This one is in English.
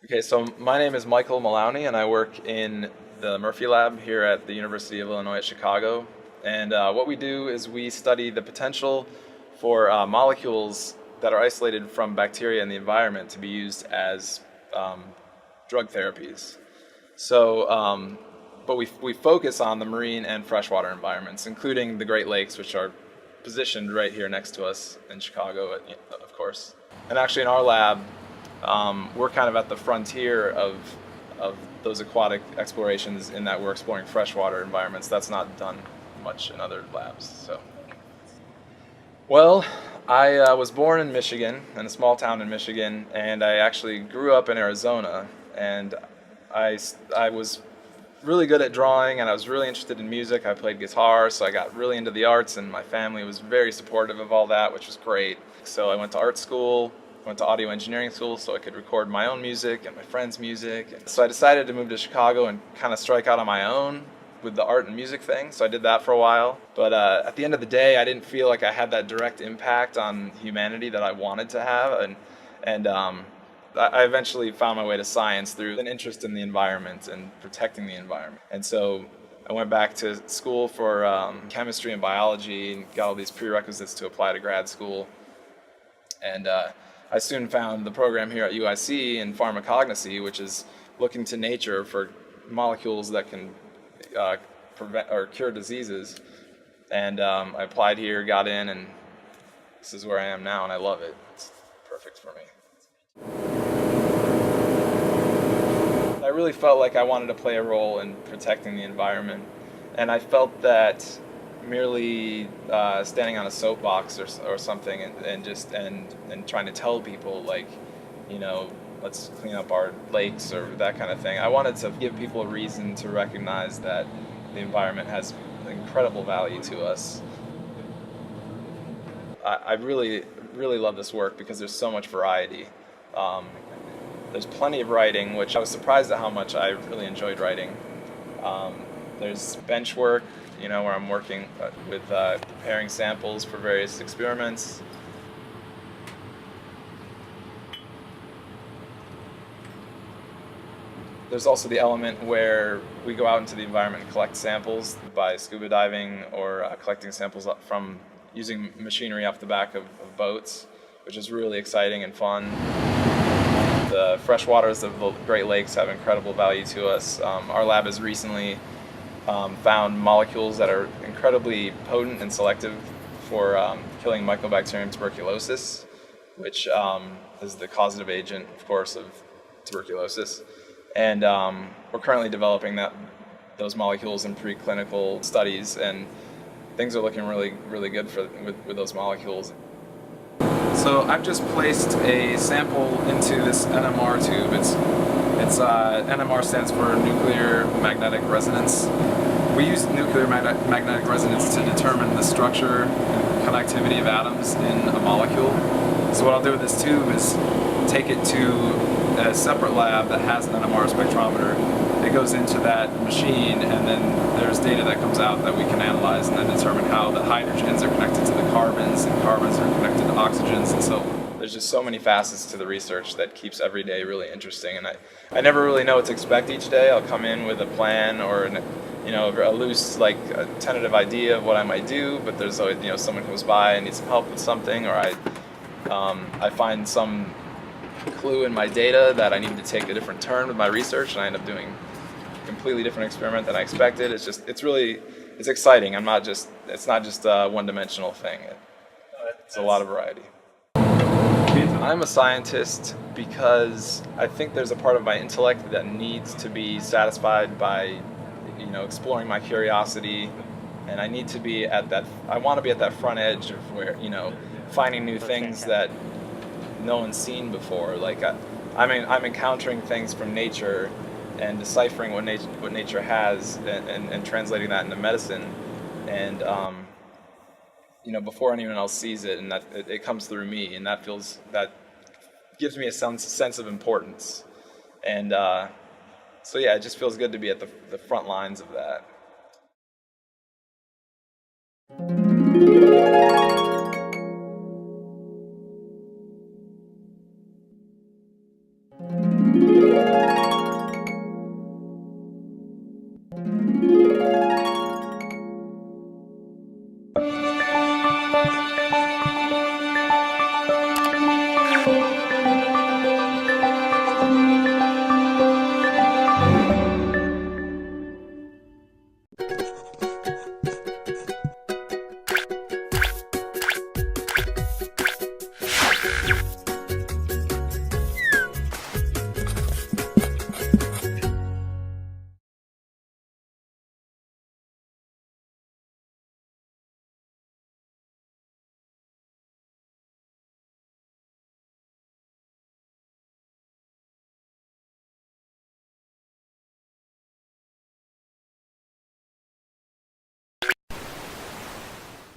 Okay, so my name is Michael Mullowney, and I work in the Murphy Lab here at the University of Illinois at Chicago. And what we do is we study the potential for molecules that are isolated from bacteria in the environment to be used as drug therapies. So, but we focus on the marine and freshwater environments, including the Great Lakes, which are positioned right here next to us in Chicago, of course. And actually, in our lab, we're kind of at the frontier of those aquatic explorations in that we're exploring freshwater environments. That's not done much in other labs. So, well, I was born in Michigan, in a small town in Michigan, and I actually grew up in Arizona. And I was really good at drawing, and I was really interested in music. I played guitar, so I got really into the arts, and my family was very supportive of all that, which was great. So I went to art school, went to audio engineering school so I could record my own music and my friends' music. And so I decided to move to Chicago and kind of strike out on my own with the art and music thing. So I did that for a while. But at the end of the day, I didn't feel like I had that direct impact on humanity that I wanted to have. And I eventually found my way to science through an interest in the environment and protecting the environment. And so I went back to school for chemistry and biology and got all these prerequisites to apply to grad school. And I soon found the program here at UIC in pharmacognosy, which is looking to nature for molecules that can prevent or cure diseases. And I applied here, got in, and this is where I am now, and I love it. It's perfect for me. I really felt like I wanted to play a role in protecting the environment, and I felt that merely standing on a soapbox or something and trying to tell people, like, let's clean up our lakes or that kind of thing. I wanted to give people a reason to recognize that the environment has incredible value to us. I really, really love this work because there's so much variety. There's plenty of writing, which I was surprised at how much I really enjoyed writing. There's bench work, where I'm working with preparing samples for various experiments. There's also the element where we go out into the environment and collect samples by scuba diving or collecting samples from using machinery off the back of boats, which is really exciting and fun. The fresh waters of the Great Lakes have incredible value to us. Our lab has recently found molecules that are incredibly potent and selective for killing Mycobacterium tuberculosis, which is the causative agent, of course, of tuberculosis. And we're currently developing those molecules in preclinical studies, and things are looking really, really good with those molecules. So I've just placed a sample into this NMR tube. NMR stands for nuclear magnetic resonance. We use nuclear magnetic resonance to determine the structure and connectivity of atoms in a molecule. So what I'll do with this tube is take it to a separate lab that has an NMR spectrometer. It goes into that machine, and then there's data that comes out that we can analyze and then determine how the hydrogens are connected to the carbons, and carbons are connected to oxygens, and so there's just so many facets to the research that keeps every day really interesting. And I never really know what to expect each day. I'll come in with a plan or a loose, like, a tentative idea of what I might do, but there's always, someone comes by and needs some help with something, or I find some clue in my data that I need to take a different turn with my research, and I end up doing a completely different experiment than I expected. It's exciting. It's not just a one-dimensional thing. It's a lot of variety. I'm a scientist because I think there's a part of my intellect that needs to be satisfied by, exploring my curiosity, and I need to be I want to be at that front edge of where, finding new things that no one's seen before. Like I'm encountering things from nature and deciphering what nature has and translating that into medicine, and before anyone else sees it, and that it comes through me, and that gives me a sense of importance. And so yeah, it just feels good to be at the front lines of that.